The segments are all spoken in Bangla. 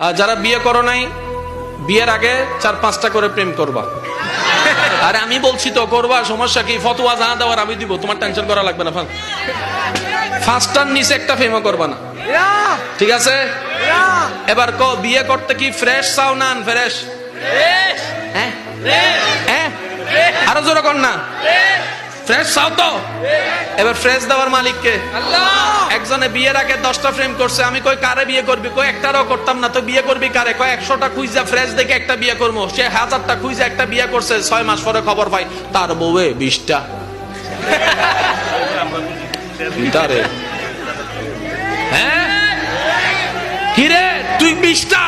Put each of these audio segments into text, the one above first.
আর যারা বিয়ে করো নাই, বিয়ের আগে 4-5টা করে প্রেম করবা। আরে আমি বলছি তো করবা, সমস্যা কি? ফতোয়া যা দেওয়ার আমি দিব, তোমার টেনশন করা লাগবে না। 5টার নিচে একটা প্রেমও করবা না, ঠিক আছে? এবার বিয়ে করতে কি ফ্রেশ চাও না আনফ্রেশ? আরো জোরে কর না, ফ্রেশ চাও তো? এবার ফ্রেশ দেওয়ার মালিক কে? একজনে বিয়ের আগে 10টা প্রেম করছে। আমি কই কারে বিয়ে করবি? কই একটারও করতাম না। তো বিয়ে করবি কারে? কই 100টা খুঁজা ফ্রেশ দেখে একটা বিয়ে করবো। সে 1000টা খুঁজা একটা বিয়ে করছে, 6 মাস পরে খবর পাই তার বউয়ে 20টা। কিরে তুই 20টা?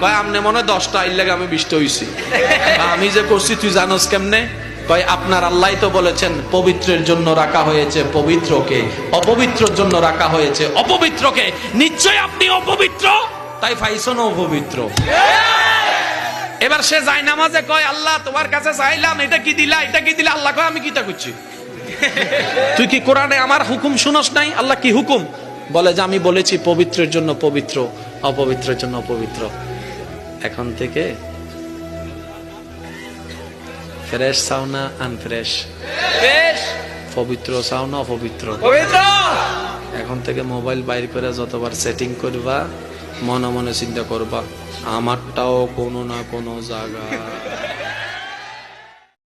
কয় আমনে মনে 10টা, এর লাগে আমি 20টা হইছি। আমি যে করছি তুই জানোস কেমনে? কয় আপনার আল্লাহ তো বলেছেন পবিত্রের জন্য রাখা হয়েছে পবিত্রকে, অপবিত্রের জন্য রাখা হয়েছে অপবিত্রকে। নিশ্চয় আপনি অপবিত্র, তাই পাইছেন অপবিত্র। এবার সে যায় নামাজে কয় আল্লাহ তোমার কাছে চাইলাম, এটা কি দিলা, এটা কি দিলা? আল্লাহ কয় আমি কিতা করছি? তুই কি কোরআনে আমার হুকুম শুনস নাই? আল্লাহ কি হুকুম বলে? যে আমি বলেছি পবিত্রের জন্য পবিত্র, অপবিত্রের জন্য অপবিত্র। এখন থেকে ফ্রেশ চাও না আনফ্রেশ? পবিত্র চাও না অপবিত্র? এখন থেকে মোবাইল বাইর করে যতবার সেটিং করবা, মনে মনে চিন্তা করবা আমারটাও কোনো না কোনো জায়গা